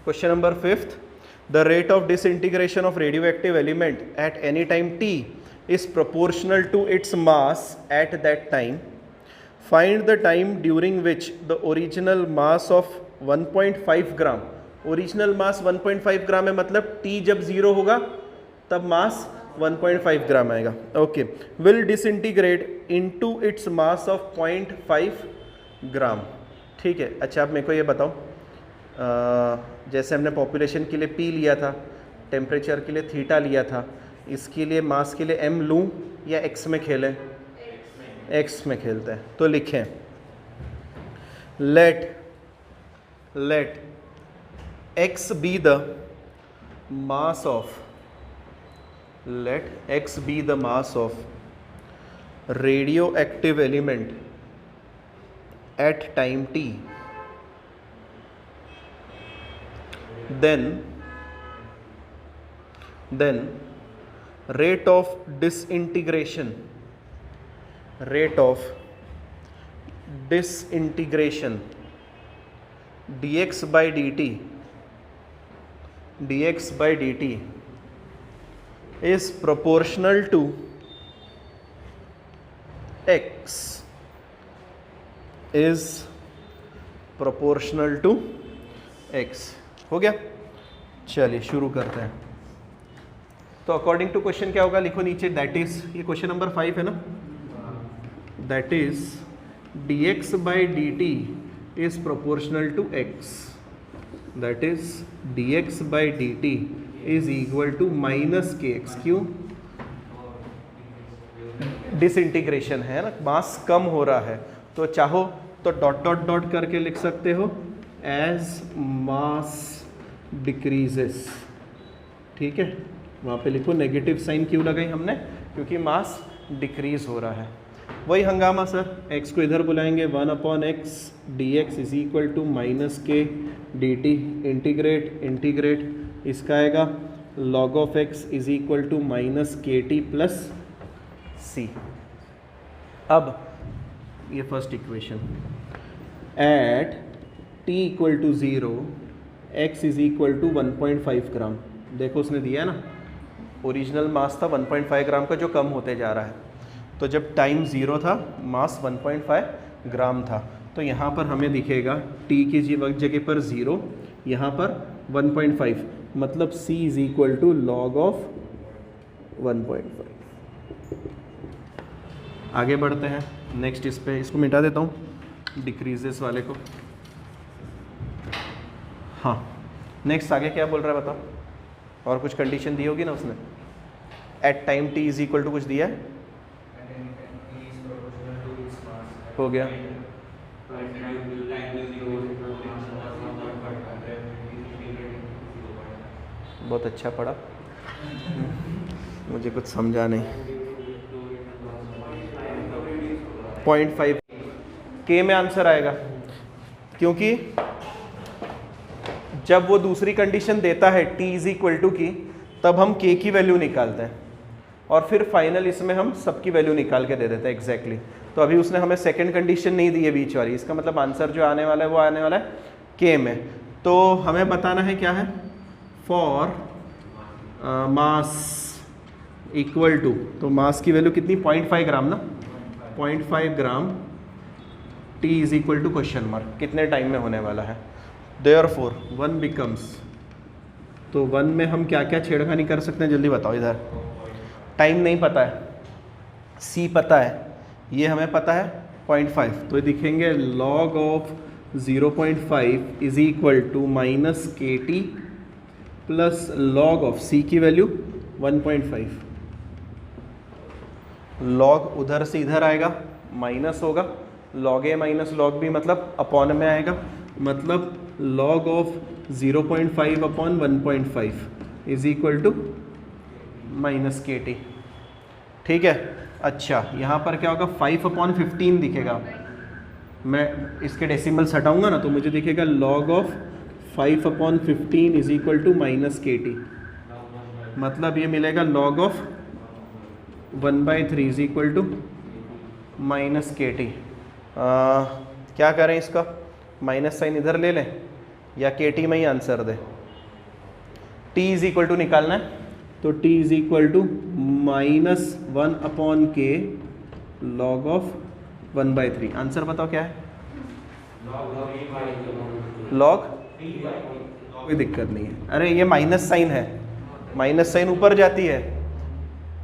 Question number 5th. The rate of disintegration of radioactive element at any time t is proportional to its mass at that time. Find the time during which the original mass of 1.5 gram, original mass 1.5 gram है, मतलब t जब 0 होगा तब मास 1.5 ग्राम आएगा. Okay, will disintegrate into its mass of 0.5 ग्राम. ठीक है. अच्छा, आप मेरे को ये बताओ, जैसे हमने पॉपुलेशन के लिए पी लिया था, टेम्परेचर के लिए थीटा लिया था, इसके लिए मास के लिए एम लूँ या एक्स में खेलें? एक्स में खेलते हैं. तो लिखें let x be the mass of, let x be the mass of radioactive element at time t, then rate of disintegration dx by dt is proportional to x, is proportional to x. हो गया. चलिए शुरू करते हैं. तो according to question क्या होगा, लिखो नीचे. दैट इज, ये क्वेश्चन नंबर 5 है ना, that is dx by dt is proportional to x, that is dx by dt is equal to minus k x. क्यों? डिसइंटीग्रेशन है ना, मास कम हो रहा है, तो चाहो तो डॉट डॉट डॉट करके लिख सकते हो एज मास डिक्रीजेस. ठीक है, वहाँ पे लिखो. नेगेटिव साइन क्यों लगाई हमने? क्योंकि मास डिक्रीज हो रहा है. वही हंगामा सर, x को इधर बुलाएंगे, 1/x dx is equal to minus k dt. Integrate इसका आएगा log of x is equal to minus के टी प्लस सी. अब ये first equation, at t equal to 0 x is equal to 1.5 gram. देखो उसने दिया है ना, ओरिजिनल मास था 1.5 ग्राम का जो कम होते जा रहा है. तो जब टाइम 0 था मास 1.5 ग्राम था, तो यहाँ पर हमें दिखेगा t की जगह पर 0, यहाँ पर 1.5, मतलब c is equal to log of 1.5. आगे बढ़ते हैं नेक्स्ट. इस पे इसको मिटा देता हूँ, डिक्रीजेस वाले को. हाँ, नेक्स्ट आगे क्या बोल रहा है बताओ. और कुछ कंडीशन दी होगी ना उसने. At time t is equal to कुछ दिया है, हो गया. बहुत अच्छा पढ़ा, मुझे कुछ समझा नहीं. 0.5 के में आंसर आएगा, क्योंकि जब वो दूसरी कंडीशन देता है t इज इक्वल टू की, तब हम k की वैल्यू निकालते हैं और फिर फाइनल इसमें हम सबकी वैल्यू निकाल के दे देते हैं एग्जैक्टली. तो अभी उसने हमें सेकंड कंडीशन नहीं दी है बीच वाली, इसका मतलब आंसर जो आने वाला है वो आने वाला है k में. तो हमें बताना है क्या है, फॉर मास इक्वल टू, तो मास की वैल्यू कितनी, 0.5 ग्राम ना, 0.5 gram t is equal to question mark, कितने टाइम में होने वाला है. देयरफॉर 1 बिकम्स, तो 1 में हम क्या क्या छेड़खानी कर सकते हैं जल्दी बताओ. इधर टाइम नहीं पता है, c पता है, ये हमें पता है 0.5, तो दिखेंगे log of 0.5 is equal to minus के T plus log of c की वैल्यू 1.5. log उधर से इधर आएगा, माइनस होगा, log a minus log b मतलब अपॉन में आएगा, मतलब log of 0.5 upon 1.5 is equal to minus के टी. ठीक है. अच्छा, यहाँ पर क्या होगा, 5/15 दिखेगा. मैं इसके डेसिमल्स हटाऊंगा ना, तो मुझे दिखेगा log of 5/15 is equal to minus के टी, मतलब ये मिलेगा log of 1/3 is equal to minus के टी. क्या करें इसका, माइनस साइन इधर ले लें या के टी में ही आंसर दें? t इज इक्वल टू निकालना है, तो t is equal to -1/k log of 1/3। Answer बताओ क्या है? लॉग, कोई दिक्कत नहीं है। अरे ये माइनस साइन है, माइनस साइन ऊपर जाती है,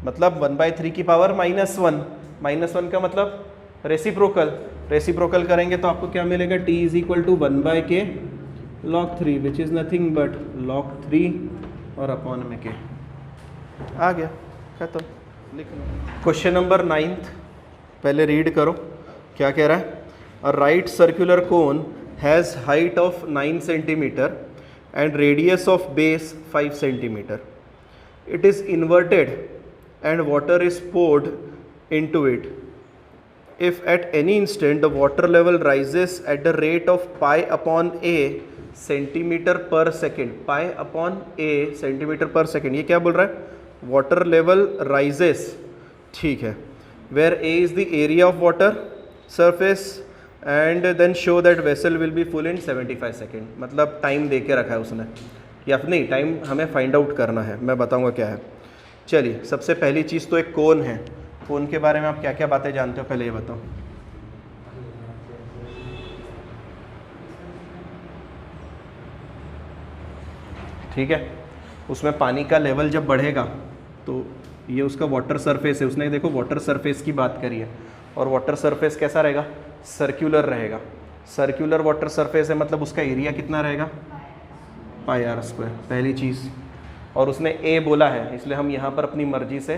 मतलब 1/3 की पावर -1, -1 का मतलब रेसिप्रोकल, रेसिप्रोकल करेंगे तो आपको क्या मिलेगा? t is equal to 1/k log 3 which is nothing but log 3 और अपॉन में k। आ गया, खत्म, लिख लो। क्वेश्चन नंबर 9 पहले रीड करो क्या कह रहा है। A right circular cone has height of 9 centimetre and radius of base 5 centimetre. It is inverted and water is poured into it. If at any instant the water level rises at the rate of pi upon a centimetre पर second, pi upon a centimetre पर second, ये क्या बोल रहा है? Water level rises, ठीक है, where a is the area of water surface and then show that vessel will be full in 75 second. मतलब टाइम दे के रखा है उसने, या नहीं, टाइम हमें फाइंड आउट करना है, मैं बताऊंगा क्या है। चलिए, सबसे पहली चीज़ तो एक कोन है। कोन के बारे में आप क्या क्या बातें जानते हो, पहले ये बताओ। ठीक है, उसमें पानी का लेवल जब बढ़ेगा तो ये उसका वाटर सरफेस है, उसने देखो वाटर सरफेस की बात करी है, और वाटर सरफेस कैसा रहेगा? सर्क्यूलर रहेगा। सर्क्यूलर वाटर सरफेस है, मतलब उसका एरिया कितना रहेगा? πr², पहली चीज़। और उसने a बोला है, इसलिए हम यहाँ पर अपनी मर्जी से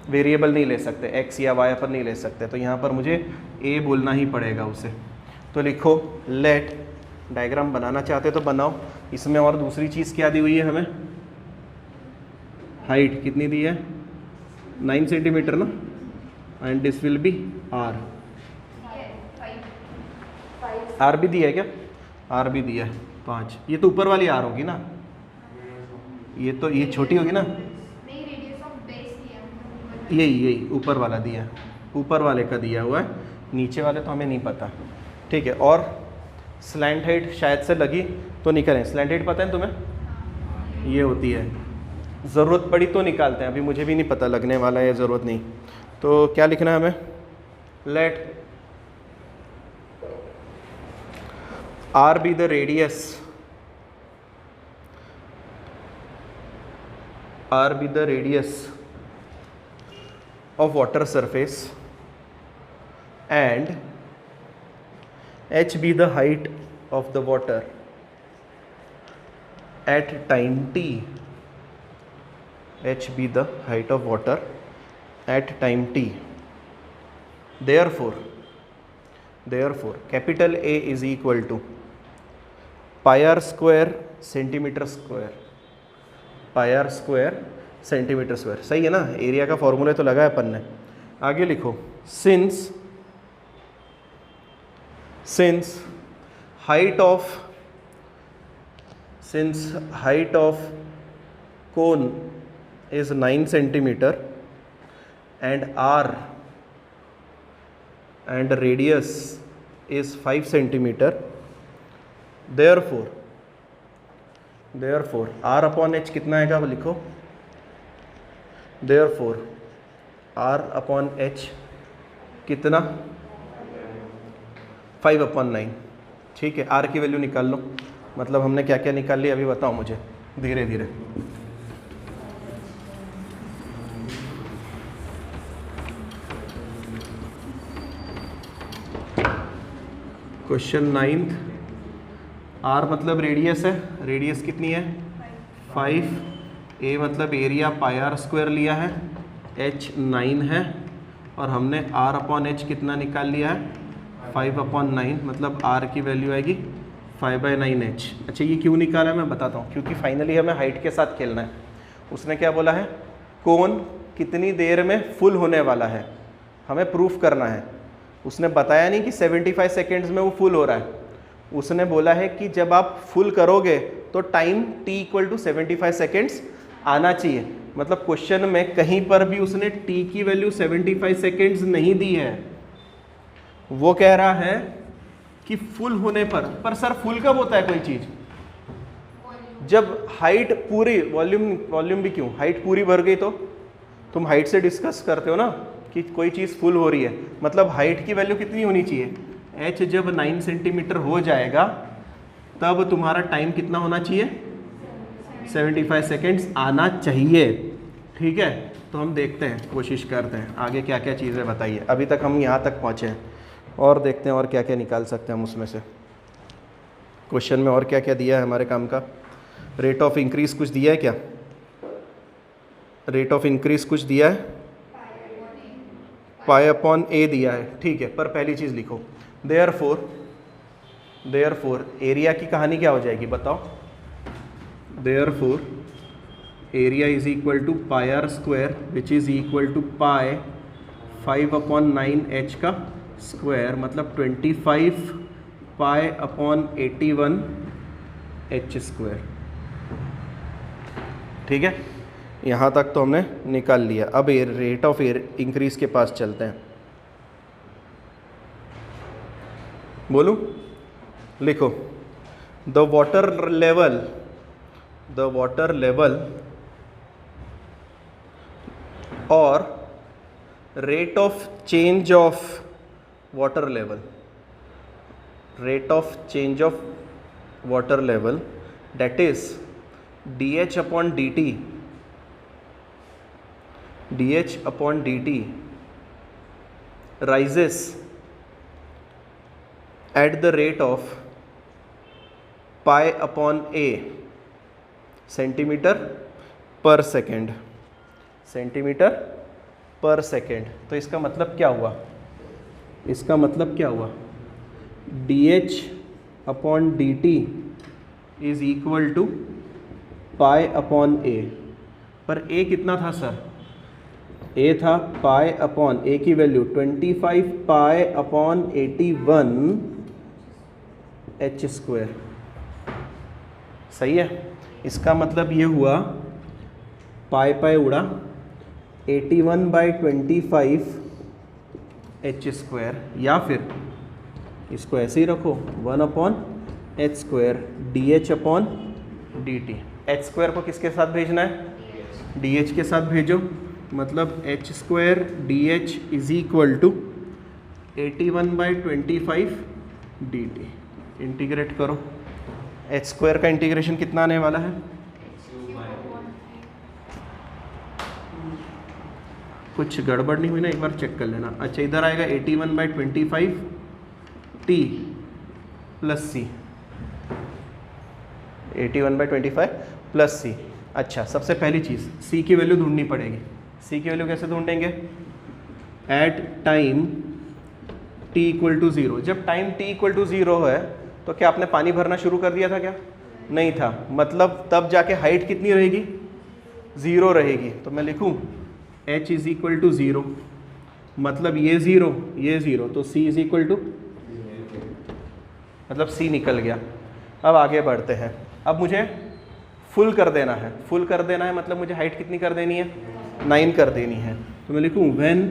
वेरिएबल नहीं ले सकते, x या y पर नहीं ले सकते, तो यहाँ पर मुझे a बोलना ही पड़ेगा उसे। तो लिखो लेट, डायग्राम बनाना चाहते तो बनाओ। इसमें और दूसरी चीज़ क्या दी हुई है हमें? हाइट कितनी दी है? 9 सेंटीमीटर ना, and this will be r। r भी दिया है क्या? r भी दिया है 5। ये तो ऊपर वाली r होगी ना, ये तो ये छोटी होगी ना, यही ऊपर वाला दिया है, ऊपर वाले का दिया हुआ है, नीचे वाले तो हमें नहीं पता। ठीक है, और स्लैंट हाइट शायद से लगी तो नहीं करें। स्लैंट हाइट पता है तुम्हें? ये होती है, ज़रूरत पड़ी तो निकालते हैं, अभी मुझे भी नहीं पता लगने वाला है, ज़रूरत नहीं। तो क्या लिखना है हमें? Let r be the radius, r be the radius of water surface and h be the height of the water at time t, h be the height of water at time t. Therefore capital A is equal to pi r square centimetre square, pi r square centimetre square. सही है ना, area का formula तो लगा है अपन ने। आगे लिखो, since height of cone is 9 centimeter and r and radius is 5 centimeter, therefore r upon h कितना आएगा वो लिखो। therefore r upon h कितना? 5/9। ठीक है, r की वैल्यू निकाल लो। मतलब हमने क्या क्या निकाल लिया अभी बताओ मुझे धीरे धीरे। क्वेश्चन 9, r मतलब रेडियस है, रेडियस कितनी है? 5। a मतलब एरिया पाई आर स्क्वायर लिया है, h 9 है, और हमने r अपॉन h कितना निकाल लिया है? 5/9। मतलब r की वैल्यू आएगी 5/9h। अच्छा, ये क्यों निकाला है मैं बताता हूँ, क्योंकि फाइनली हमें हाइट के साथ खेलना है। उसने क्या बोला है? कोन कितनी देर में फुल होने वाला है, हमें प्रूफ करना है। उसने बताया नहीं कि 75 सेकेंड्स में वो फुल हो रहा है, उसने बोला है कि जब आप फुल करोगे तो टाइम t = 75 सेकेंड्स आना चाहिए। मतलब क्वेश्चन में कहीं पर भी उसने t की वैल्यू 75 सेकेंड्स नहीं दी है, वो कह रहा है कि फुल होने पर सर फुल कब होता है कोई चीज़? जब हाइट पूरी, वॉल्यूम भी क्यों, हाइट पूरी भर गई तो तुम हाइट से डिस्कस करते हो ना कि कोई चीज़ फुल हो रही है, मतलब हाइट की वैल्यू कितनी होनी चाहिए, h जब 9 सेंटीमीटर हो जाएगा तब तुम्हारा टाइम कितना होना चाहिए, 75 सेकेंड्स आना चाहिए। ठीक है, तो हम देखते हैं, कोशिश करते हैं आगे क्या क्या चीज़ें बताइए। अभी तक हम यहाँ तक पहुँचे हैं और देखते हैं और क्या क्या निकाल सकते हैं हम उसमें से। क्वेश्चन में और क्या क्या दिया है हमारे काम का। रेट ऑफ इंक्रीज कुछ दिया है क्या, रेट ऑफ इंक्रीज कुछ दिया है, पाई अपॉन ए दिया है। ठीक है, पर पहली चीज़ लिखो, देयरफॉर एरिया की कहानी क्या हो जाएगी बताओ। Therefore area is equal to pi r square which is equal to pi 5/9 h का स्क्वायर, मतलब 25 पाई अपॉन 81 h स्क्वायर। ठीक है, यहाँ तक तो हमने निकाल लिया। अब रेट ऑफ इंक्रीज के पास चलते हैं। बोलूं, लिखो, द वाटर लेवल और rate of change of water level, rate of change of water level that is dh upon dt rises at the rate of pi upon a centimetre पर second, centimetre पर second. तो इसका मतलब क्या हुआ, इसका मतलब क्या हुआ, dh upon dt is equal to pi upon a. पर a कितना था सर, a था पाई अपॉन, a की value 25 pi upon 81 h square. सही है, इसका मतलब ये हुआ पाई पाई उड़ा 81/25 h स्क्वायर, या फिर इसको ऐसे ही रखो 1/h square dh upon dt। h square को किसके साथ भेजना है, dh के साथ भेजो, मतलब h square dh is equal to 81/25 dt। Integrate करो, h स्क्वायर का इंटीग्रेशन कितना आने वाला है, कुछ गड़बड़ नहीं हुई ना, एक बार चेक कर लेना। अच्छा, इधर आएगा 81/25 t प्लस सी, 81/25 प्लस सी। अच्छा, सबसे पहली चीज़ c की वैल्यू ढूंढनी पड़ेगी। c की वैल्यू कैसे ढूंढेंगे, at time t equal to 0। जब टाइम t इक्वल टू 0 है तो क्या आपने पानी भरना शुरू कर दिया था क्या, नहीं था, मतलब तब जाके हाइट कितनी रहेगी, 0 रहेगी। तो मैं लिखूं h इज इक्वल टू 0, मतलब ये 0 ये 0, तो c इज इक्वल टू, मतलब c निकल गया। अब आगे बढ़ते हैं, अब मुझे फुल कर देना है, फुल कर देना है मतलब मुझे हाइट कितनी कर देनी है, 9 कर देनी है। तो मैं लिखूं व्हेन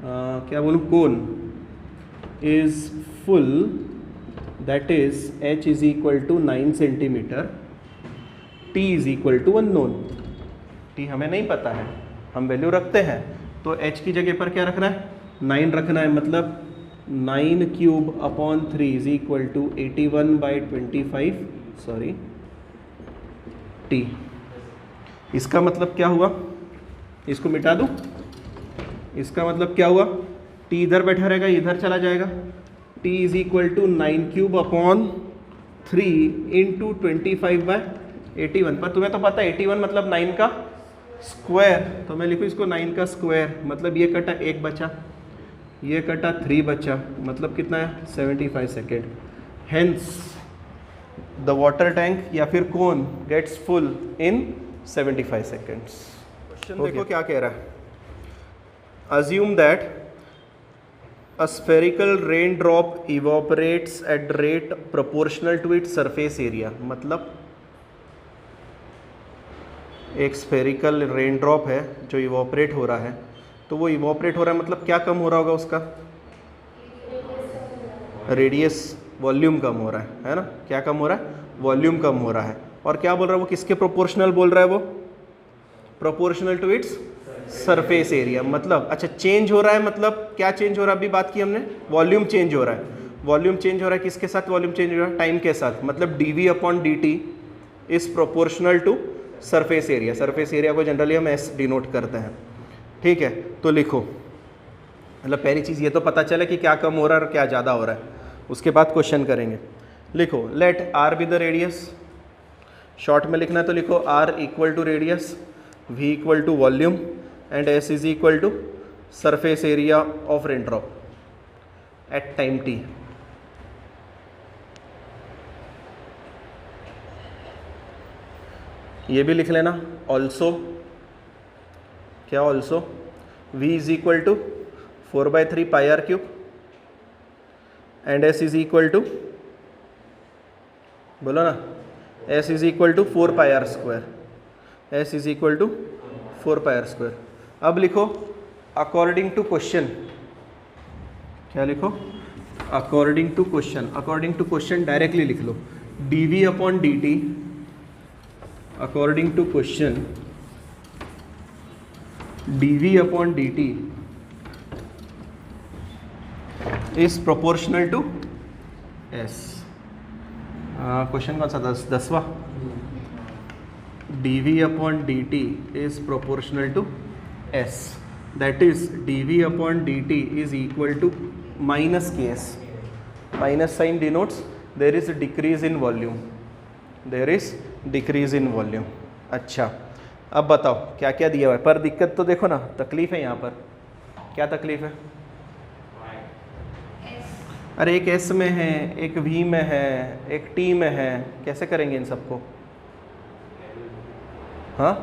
क्या बोलूं, cone is full that is h is equal to 9 centimetre, t is equal to unknown. t हमें नहीं पता है, हम वैल्यू रखते हैं, तो h की जगह पर क्या रखना है, 9 रखना है, मतलब 9 cube upon 3 is equal to 81/25 sorry t। इसका मतलब क्या हुआ, इसको मिटा दूं, इसका मतलब क्या हुआ, t इधर बैठा रहेगा, इधर चला जाएगा, t is equal to 9 cube upon 3 into 25/81। पर तुम्हें तो पता है 81 मतलब 9 का स्क्वायर, तो मैं लिखूँ इसको 9 का स्क्वायर, मतलब ये कटा 1 बचा, ये कटा 3 बचा, मतलब कितना है 75 second. Hence the water tank या फिर cone gets full in 75 seconds. Question देखो क्या कह रहा है, assume that a spherical raindrop evaporates at rate proportional to its surface area। मतलब एक स्फेरिकल रेनड्रॉप है जो इवोपरेट हो रहा है, तो वो इवोपरेट हो रहा है मतलब क्या कम हो रहा होगा, उसका रेडियस वॉल्यूम कम हो रहा है ना, क्या कम हो रहा है, वॉल्यूम कम हो रहा है। और क्या बोल रहा है वो, किसके प्रोपोर्शनल बोल रहा है वो, proportional to its surface area. मतलब अच्छा चेंज हो रहा है, मतलब क्या चेंज हो रहा है, अभी बात की हमने, वॉल्यूम चेंज हो रहा है। वॉल्यूम चेंज हो रहा है किसके साथ, वॉल्यूम चेंज हो रहा है टाइम के साथ, मतलब dv upon dt is proportional to surface area. Surface area को जनरली हम s डिनोट करते हैं, ठीक है। तो लिखो, मतलब पहली चीज़ ये तो पता चले कि क्या कम हो रहा है और क्या ज़्यादा हो रहा है, उसके बाद क्वेश्चन करेंगे। लिखो let r be the radius, short में लिखना है तो लिखो r equal to radius, v equal to volume and s is equal to surface area of rain drop at time t। ये भी लिख लेना ऑल्सो, क्या also, v is equal to 4/3 pi r cube and s is equal to, बोलो ना, s is equal to 4 pi r square, s is equal to 4 pi r square. अब लिखो according to question, क्या लिखो, according to question. According to question directly लिख लो, dv upon dt according to question, dv upon dt is proportional to s। Question कौन सा, 10वां, dv upon dt is proportional to s, that is dv upon dt is equal to minus ks। Minus sign denotes there is decrease in volume, there is decrease in volume. अच्छा अब बताओ क्या क्या दिया हुआ है, पर दिक्कत तो देखो ना, तकलीफ है यहाँ पर, क्या तकलीफ है, अरे एक s में है, एक v में है, एक t में है, कैसे करेंगे इन सबको, हाँ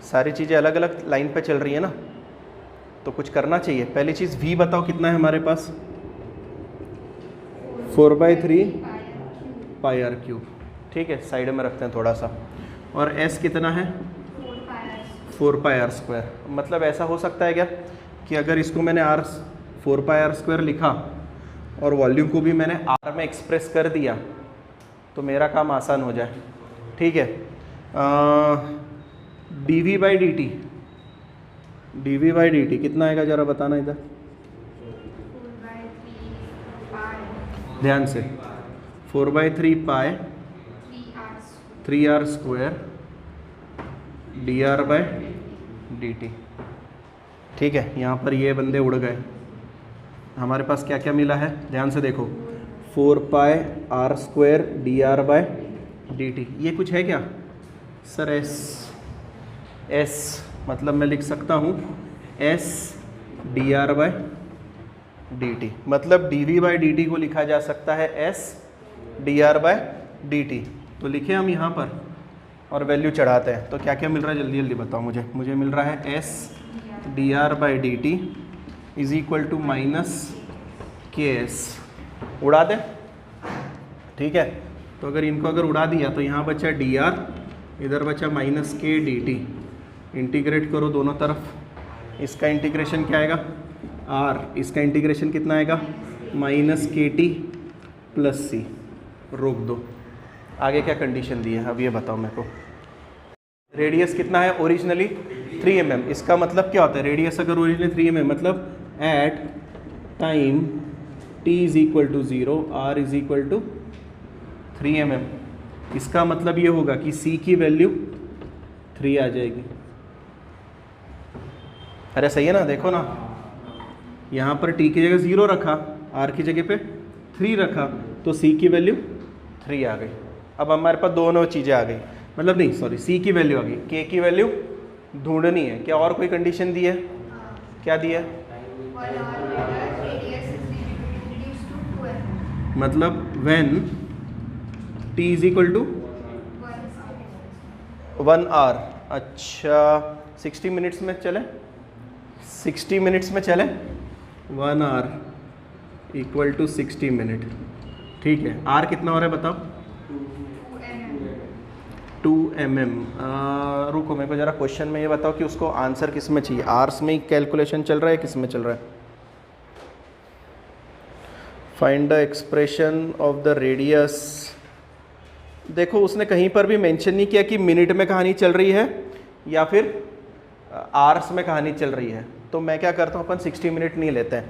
सारी चीज़ें अलग अलग लाइन पे चल रही है ना, तो कुछ करना चाहिए। पहली चीज़ v बताओ कितना है हमारे पास, 4/3 पाई आर क्यूब, ठीक है, साइड में रखते हैं थोड़ा सा। और s कितना है, 4 पाई आर स्क्वायर। मतलब ऐसा हो सकता है क्या कि अगर इसको मैंने 4 पाई आर स्क्वायर लिखा और वॉल्यूम को भी मैंने r में एक्सप्रेस कर दिया तो मेरा काम आसान हो जाए, ठीक है। dv बाई dt कितना आएगा जरा बताना इधर, ध्यान से, 4/3 pi 3r square dr by dt, ठीक है। यहाँ पर ये बंदे उड़ गए, हमारे पास क्या क्या मिला है, ध्यान से देखो, 4 pi r square dr by dt, ये कुछ है क्या सर, s मतलब मैं लिख सकता हूँ s dr बाय dt, मतलब dv बाय dt को लिखा जा सकता है s dr बाय dt। तो लिखे हम यहाँ पर और वैल्यू चढ़ाते हैं, तो क्या क्या मिल रहा है जल्दी जल्दी बताओ मुझे। मुझे मिल रहा है s dr by dt is equal to minus ks, उड़ा दें, ठीक है। तो अगर इनको अगर उड़ा दिया तो यहाँ बचा dr, इधर बचा माइनस k dt, इंटीग्रेट करो दोनों तरफ, इसका इंटीग्रेशन क्या आएगा r, इसका इंटीग्रेशन कितना आएगा माइनस kt प्लस c, रोक दो। आगे क्या कंडीशन दी है अब ये बताओ मेरे को। रेडियस कितना है ओरिजिनली 3 mm, इसका मतलब क्या होता है, रेडियस अगर ओरिजिनली 3 mm मतलब at time t is equal to 0 r is equal to 3 mm। इसका मतलब ये होगा कि c की वैल्यू 3 आ जाएगी। अरे सही है ना, देखो ना, यहाँ पर t की जगह 0 रखा, r की जगह पे 3 रखा, तो c की वैल्यू 3 आ गई। अब हमारे पास दोनों चीज़ें आ गई, मतलब नहीं सॉरी, c की वैल्यू आ गई, k की वैल्यू ढूंढनी है। क्या और कोई कंडीशन दी है, क्या दी है, मतलब when t is equal to 1 hour. अच्छा 60 मिनट्स में चले, 60 मिनट्स में चले, 1 आवर इक्वल टू 60 मिनट, ठीक है। r कितना हो रहा है बताओ, 2 mm। रुको मेरे को ज़रा क्वेश्चन में ये बताओ कि उसको आंसर किस में चाहिए, आर्स में ही कैलकुलेशन चल रहा है किस में चल रहा है, find the expression of the radius. देखो उसने कहीं पर भी मेंशन नहीं किया कि मिनट में कहानी चल रही है या फिर आवर्स में कहानी चल रही है, तो मैं क्या करता हूँ, अपन 60 मिनट नहीं लेते हैं।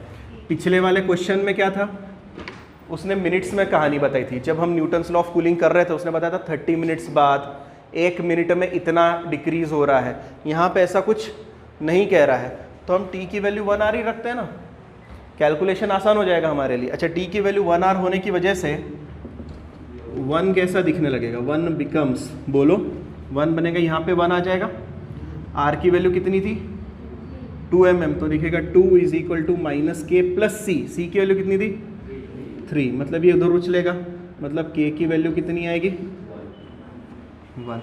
पिछले वाले क्वेश्चन में क्या था, उसने मिनट्स में कहानी बताई थी। जब हम न्यूटन्स लॉ ऑफ कूलिंग कर रहे थे उसने बताया था 30 मिनट्स बाद 1 मिनट में इतना डिक्रीज हो रहा है। यहाँ पे ऐसा कुछ नहीं कह रहा है, तो हम t की वैल्यू 1 आवर ही रखते हैं ना, कैलकुलेशन आसान हो जाएगा हमारे लिए। अच्छा, t की वैल्यू 1 आवर होने की वजह से 1 कैसा दिखने लगेगा, 1 बिकम्स, बोलो 1 बनेगा, यहाँ पे 1 आ जाएगा। r की वैल्यू कितनी थी 2 mm, तो दिखेगा 2 इज इक्वल टू माइनस के प्लस सी। सी की वैल्यू कितनी थी 3, मतलब ये उधर उछलेगा, मतलब k की वैल्यू कितनी आएगी 1।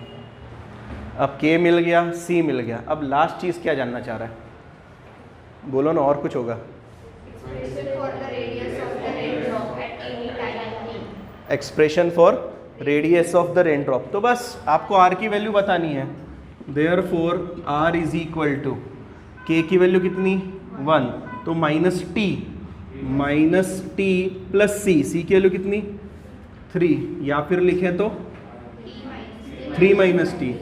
अब k मिल गया, c मिल गया। अब लास्ट चीज़ क्या जानना चाह रहा है, बोलो ना, और कुछ होगा। Expression for radius of the rain drop, तो बस आपको r की वैल्यू बतानी है। Therefore r is equal to k की वैल्यू कितनी 1, तो माइनस टी प्लस सी। सी की वैल्यू कितनी 3, या फिर लिखें तो 3 माइनस टी,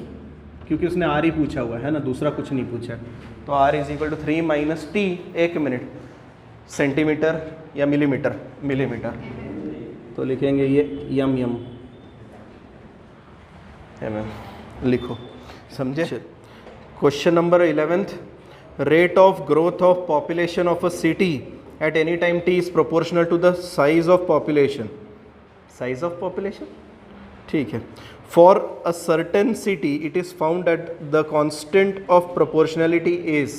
क्योंकि उसने r ही पूछा हुआ है ना, दूसरा कुछ नहीं पूछा। तो r is equal to 3 minus t, 1 minute, centimetre या मिलीमीटर, तो लिखेंगे ये यम लिखो, समझे। Question number 11th, rate of growth of population of a city at any time t is proportional to the size of population. Size of population, ठीक है। For a certain city it is found that the constant of proportionality is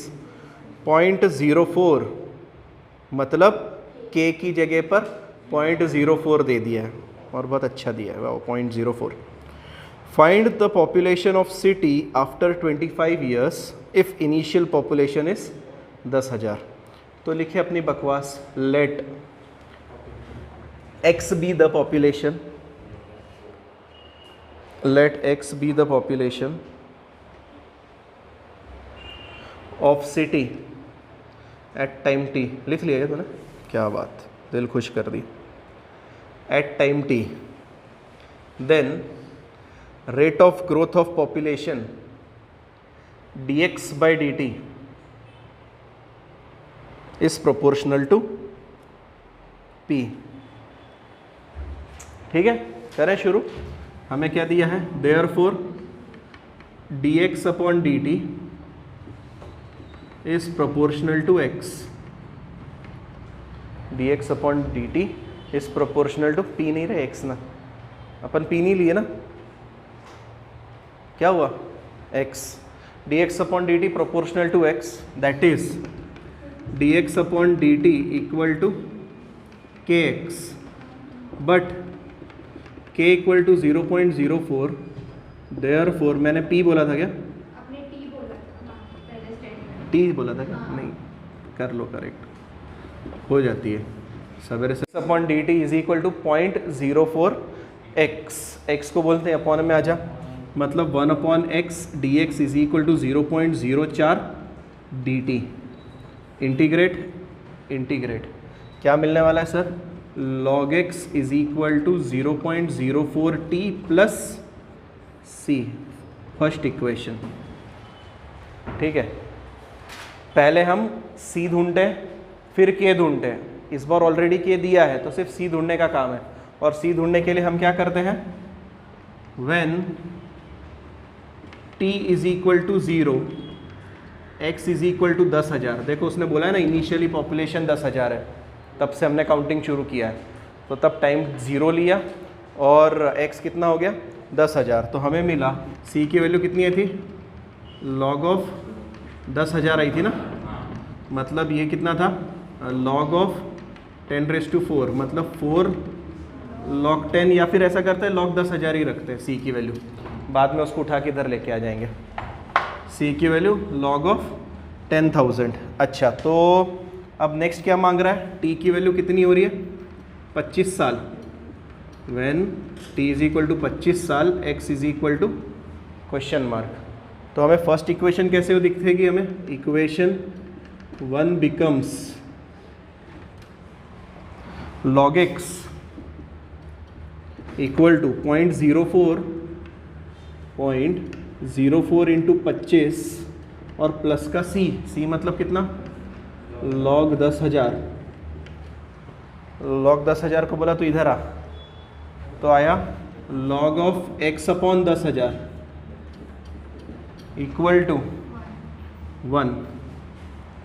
0.04, मतलब k की जगह पर 0.04 दे दिया है, और बहुत अच्छा दिया है 0.04। Find the population of city after 25 years if initial population is 10,000। तो लिखे अपनी बकवास, let x be the population, let x be the population of city at time t। लिख लिया तूने, क्या बात, दिल खुश कर दी। at time t, then rate of growth of population dx by dt is proportional to p। ठीक है, करें शुरू। हमें क्या दिया है, therefore dx upon dt is proportional to x। dx upon dt is proportional to p, नहीं रहे x ना, अपन p नहीं लिए ना, क्या हुआ x। dx upon dt proportional to x, that is dx upon dt equal to kx, but k equal to 0.04। Therefore, मैंने p बोला था क्या, आपने t बोला था पहले स्टेटमेंट, t बोला था क्या, नहीं, कर लो करेक्ट, हो जाती है सवेरे से। Upon dt is equal to 0.04 x, x को बोलते हैं अपॉन में आ जा, मतलब 1 upon x dx is equal to 0.04 dt। Integrate क्या मिलने वाला है sir, log x is equal to 0.04 t plus c, first equation. ठीक है, पहले हम c ढूंढते हैं फिर k ढूंढते हैं, इस बार ऑलरेडी k दिया है तो सिर्फ c ढूंढने का काम है। और c ढूंढने के लिए हम क्या करते हैं, when t is equal to 0, x is equal to 10,000। देखो उसने बोला है ना इनिशियली पॉपुलेशन 10,000 है, तब से हमने काउंटिंग शुरू किया है, तो तब टाइम 0 लिया और x कितना हो गया 10,000, तो हमें मिला c की वैल्यू कितनी आई थी, log ऑफ 10,000 आई थी ना, मतलब ये कितना था, log ऑफ 10⁴, मतलब 4 log 10, या फिर ऐसा करते हैं log 10,000 ही रखते हैं c की वैल्यू, बाद में उसको उठा के इधर लेके आ जाएंगे। c की वैल्यू log ऑफ 10,000। अच्छा, तो अब नेक्स्ट क्या मांग रहा है, t की वैल्यू कितनी हो रही है 25 साल, when t is equal to 25 साल, x is equal to question mark. तो हमें फर्स्ट इक्वेशन कैसे दिखेगी, हमें equation 1 becomes log x equal to 0.04 into 25 और प्लस का c मतलब कितना, log 10,000। log 10,000 को बोला तो इधर आ, तो आया log of x upon 10,000 equal to 1।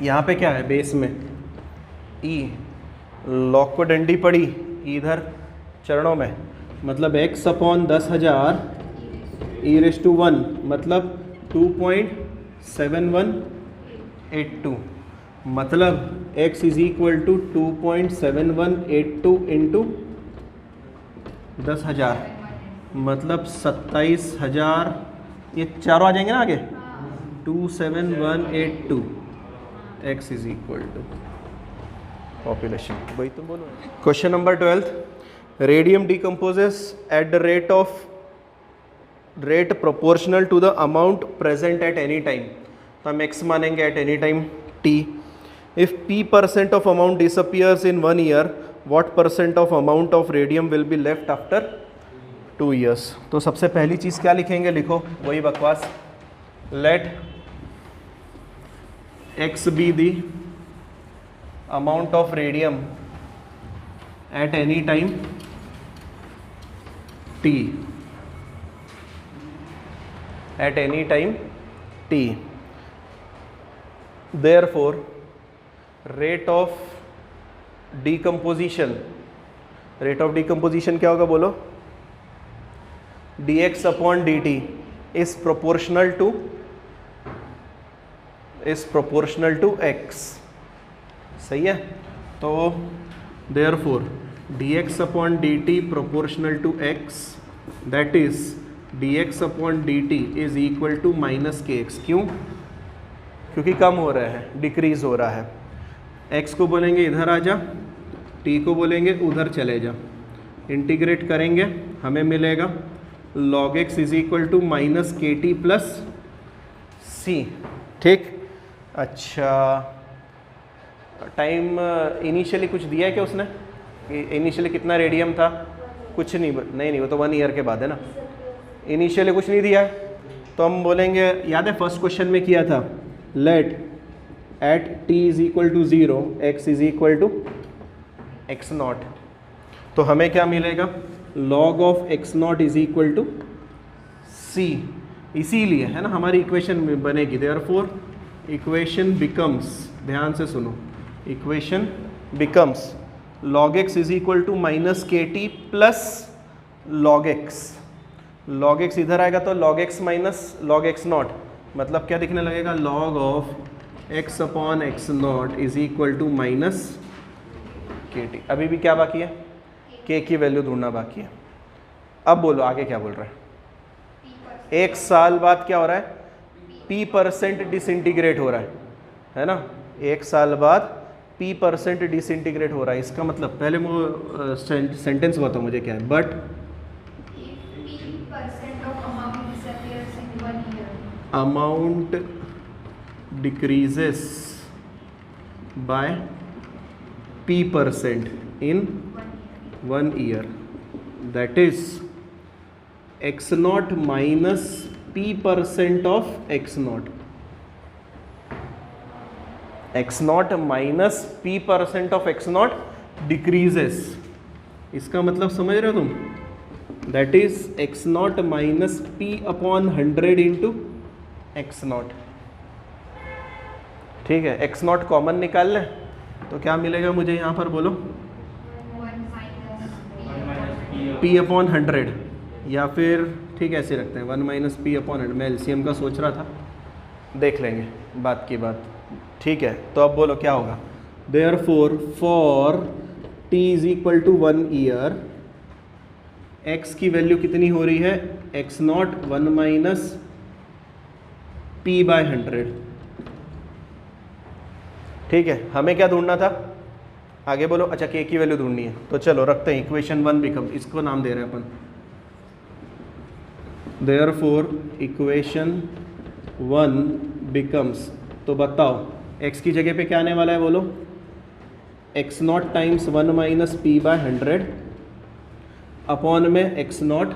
यहाँ पे क्या है बेस में e, log को डंडी पड़ी इधर चरणों में, मतलब x अपॉन 10,000 e⁻1 मतलब 2.7182, मतलब x is equal to 2.7182 into 10,000 मतलब 27,000, ये चारों आ जाएंगे ना आगे, 27182 x is equal to population. वही तो बोलो। Question number 12, radium decomposes at the rate proportional to the amount present at any time. तो हम x मानेंगे at any time t। If p% of amount disappears in 1 year, what % of amount of radium will be left after 2 years. तो सबसे पहली चीज़ क्या लिखेंगे, लिखो वही बकवास, let x be the amount of radium eight any time t, at any time t, therefore rate of decomposition क्या होगा बोलो, dx upon dt is proportional to x। सही है, तो therefore dx upon dt proportional to x, that is dx upon dt is equal to minus kx। क्यों, क्योंकि कम हो रहा है, डिक्रीज हो रहा है। x को बोलेंगे इधर आ जा, t को बोलेंगे उधर चले जा, इंटीग्रेट करेंगे हमें मिलेगा log x is equal to minus kt plus c। ठीक, अच्छा टाइम इनिशियली कुछ दिया है क्या उसने, इनिशियली कितना रेडियम था, कुछ नहीं, वो तो 1 ईयर के बाद है ना, इनिशियली कुछ नहीं दिया है। तो हम बोलेंगे, याद है फर्स्ट क्वेश्चन में किया था, let at t is equal to 0 x is equal to x0। तो हमें क्या मिलेगा, log of x0 is equal to c। इसीलिए है ना हमारी इक्वेशन बनेगी, देयरफॉर इक्वेशन बिकम्स, ध्यान से सुनो, equation becomes log x is equal to minus kt plus log x। log x इधर आएगा तो log x minus log x0, मतलब क्या दिखने लगेगा, log of x upon x0 is equal to minus kt। अभी भी क्या बाकी है, k की वैल्यू ढूंढना बाकी है। अब बोलो आगे क्या बोल रहा है, 1 साल बाद क्या हो रहा है, p% डिसइंटीग्रेट हो रहा है ना, 1 साल बाद p% डिसइंटीग्रेट हो रहा है। इसका मतलब पहले वो सेंटेंस बताओ मुझे क्या है, but amount decreases by p% in 1 year, that is x0 minus p% of x0, x0 minus p% of x0 decreases। इसका मतलब समझ रहे हो तुम, that is x0 minus p upon 100 into x0। ठीक है, x0 कॉमन निकाल लें तो क्या मिलेगा मुझे यहाँ पर बोलो, p अपॉन 100, या फिर ठीक है ऐसे रखते हैं 1 माइनस पी अपॉन 100। मैं एलसीएम का सोच रहा था, देख लेंगे बात की बात। ठीक है, तो अब बोलो क्या होगा, therefore for t is equal to 1 year, x की वैल्यू कितनी हो रही है, x0 1 माइनस p बाय 100। ठीक है, हमें क्या ढूंढना था, आगे बोलो। अच्छा, k की वैल्यू ढूंढनी है, तो चलो रखते हैं इक्वेशन 1 बिकम, इसको नाम दे रहे हैं अपन, देयरफॉर इक्वेशन 1 बिकम्स। तो बताओ x की जगह पे क्या आने वाला है बोलो, x not times 1 minus p by 100 upon में x not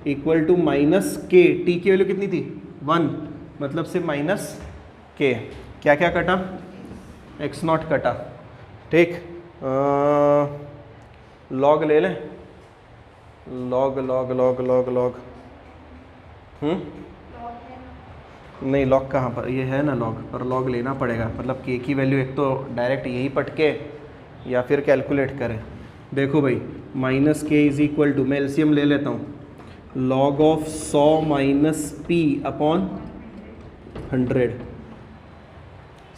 equal to minus के, टी की वैल्यू कितनी थी 1, मतलब से माइनस के, क्या क्या कटा, एक्स नॉट कटा, ठीक। लॉग ले लें, log log log log log, नहीं लॉग कहाँ पर, ये है ना लॉग, पर लॉग लेना पड़ेगा, मतलब के की वैल्यू एक तो डायरेक्ट यही पटके या फिर कैलकुलेट करें। देखो भाई माइनस के इज इक्वल टू, मैं एलसीएम ले लेता हूँ, log of 100 minus p upon 100,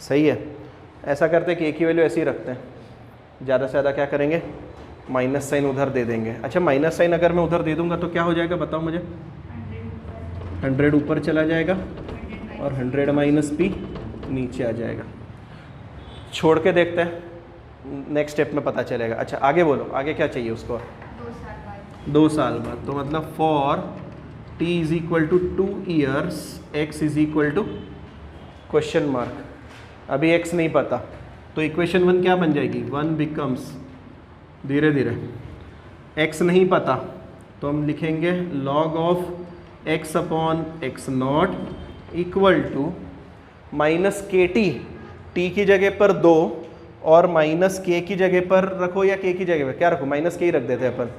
सही है। ऐसा करते हैं कि के की वैल्यू ऐसे ही रखते हैं, ज़्यादा से ज़्यादा क्या करेंगे, माइनस साइन उधर दे देंगे। अच्छा माइनस साइन अगर मैं उधर दे दूंगा तो क्या हो जाएगा बताओ मुझे, 100 ऊपर चला जाएगा और 100 माइनस पी नीचे आ जाएगा। छोड़ के देखते हैं, नेक्स्ट स्टेप में पता चलेगा। अच्छा आगे बोलो, आगे क्या चाहिए उसको, 2 साल बाद, तो मतलब for t is equal to 2 years x is equal to question mark, अभी x नहीं पता, तो इक्वेशन 1 क्या बन जाएगी, 1 बिकम्स, धीरे धीरे, x नहीं पता तो हम लिखेंगे log of x upon x not equal to minus के टी की जगह पर 2 और माइनस के की जगह पर रखो, या के की जगह पर क्या रखो, माइनस के ही रख देते हैं अपन,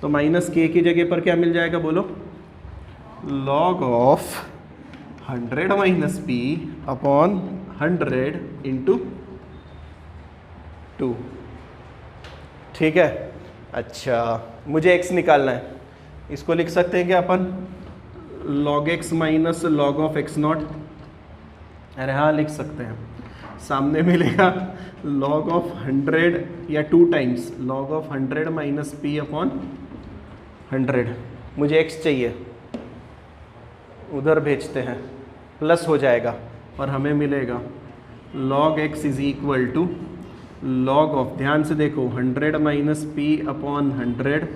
तो माइनस के की जगह पर क्या मिल जाएगा बोलो, log of 100 minus p upon 100 into 2, ठीक है। अच्छा मुझे x निकालना है, इसको लिख सकते हैं क्या अपन, log x minus log of x not, अरे हाँ लिख सकते हैं, सामने मिलेगा log ऑफ 100 या 2 times log of 100 minus p upon 100, मुझे x चाहिए, उधर भेजते हैं, प्लस हो जाएगा और हमें मिलेगा log x is equal to log of, ध्यान से देखो 100 माइनस पी अपॉन 100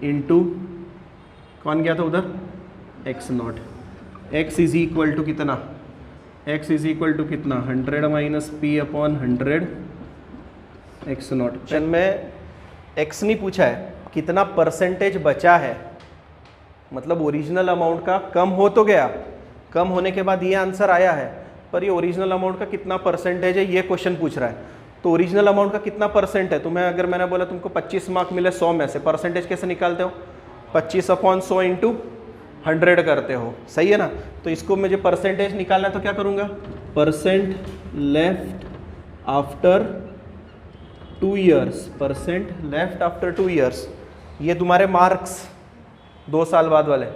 इंटू कौन गया था उधर, x not, x is equal to कितना, x इज इक्वल टू कितना, 100 minus p upon 100 x not. Question में x नहीं पूछा है, कितना परसेंटेज बचा है, मतलब ओरिजिनल अमाउंट का कम हो तो गया, कम होने के बाद ये आंसर आया है, पर ये ओरिजिनल अमाउंट का कितना परसेंटेज है ये क्वेश्चन पूछ रहा है। तो ओरिजिनल अमाउंट का कितना परसेंट है, तुम्हें अगर मैंने बोला तुमको 25 मार्क मिले 100 में से, परसेंटेज कैसे निकालते हो, 25 अपॉन 100 इंटू 100 करते हो, सही है ना। तो इसको मुझे परसेंटेज निकालना है तो क्या करूँगा, percent left after 2 years, percent left after 2 years, ये तुम्हारे मार्क्स 2 साल बाद वाले,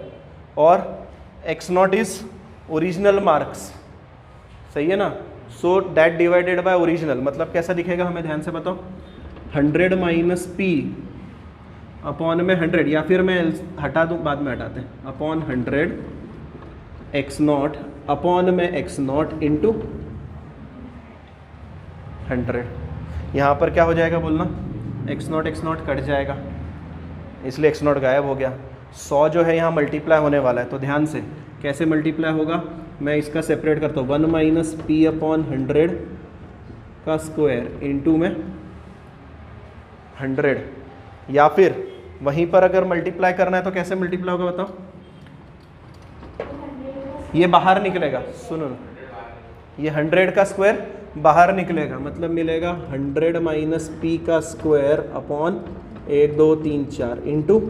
और x not is original marks, सही है ना। So that divided by original, मतलब कैसा दिखेगा हमें ध्यान से बताओ, 100 माइनस पी अपॉन में 100, या फिर मैं हटा दूँ, बाद में हटाते हैं, अपॉन 100 एक्स नॉट अपॉन में एक्स नॉट इंटू 100, यहाँ पर क्या हो जाएगा बोलना, एक्स नॉट कट जाएगा, इसलिए एक्स नॉट गायब हो गया। 100 जो है यहाँ मल्टीप्लाई होने वाला है, तो ध्यान से कैसे मल्टीप्लाई होगा, मैं इसका सेपरेट करता हूँ, 1 माइनस पी अपॉन 100 का स्क्वायर इंटू में 100, या फिर वहीं पर अगर मल्टीप्लाई करना है तो कैसे मल्टीप्लाई होगा बताओ, ये बाहर निकलेगा, सुनो ये 100 का स्क्वायर बाहर निकलेगा, मतलब मिलेगा 100 माइनस पी का स्क्वायर अपॉन 1 2 3 4 इंटू,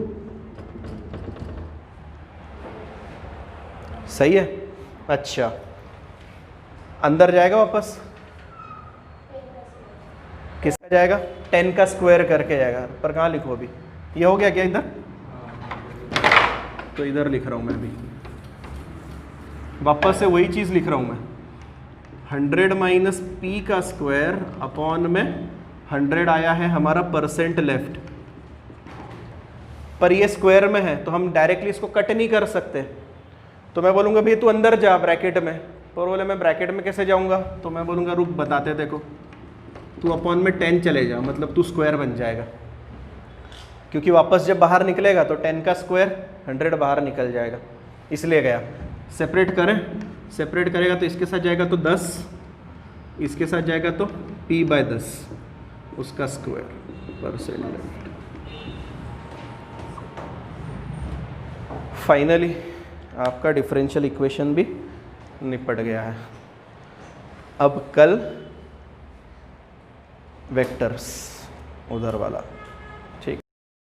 सही है। अच्छा अंदर जाएगा वापस, किसका जाएगा, 10 का स्क्वायर करके जाएगा, पर कहाँ लिखो अभी, ये हो गया क्या इधर, तो इधर लिख रहा हूँ मैं अभी, वापस से वही चीज़ लिख रहा हूँ मैं, 100 माइनस पी का स्क्वायर अपॉन में 100 आया है हमारा परसेंट लेफ्ट, पर ये स्क्वायर में है तो हम डायरेक्टली इसको कट नहीं कर सकते, तो मैं बोलूँगा भैया तू अंदर जा ब्रैकेट में, पर बोले मैं ब्रैकेट में कैसे जाऊँगा, तो मैं बोलूँगा रुक बताते देखो, तू अपॉन में 10 चले जा, मतलब तू स्क्वायर बन जाएगा, क्योंकि वापस जब बाहर निकलेगा तो 10 का स्क्वायर 100 बाहर निकल जाएगा, इसलिए गया। सेपरेट करें, सेपरेट करेगा तो इसके साथ जाएगा तो 10, इसके साथ जाएगा तो p/10 उसका स्क्वायर परसेंट लेफ्ट। फाइनली आपका डिफरेंशियल इक्वेशन भी निपट गया है। अब कल वेक्टर्स उधर वाला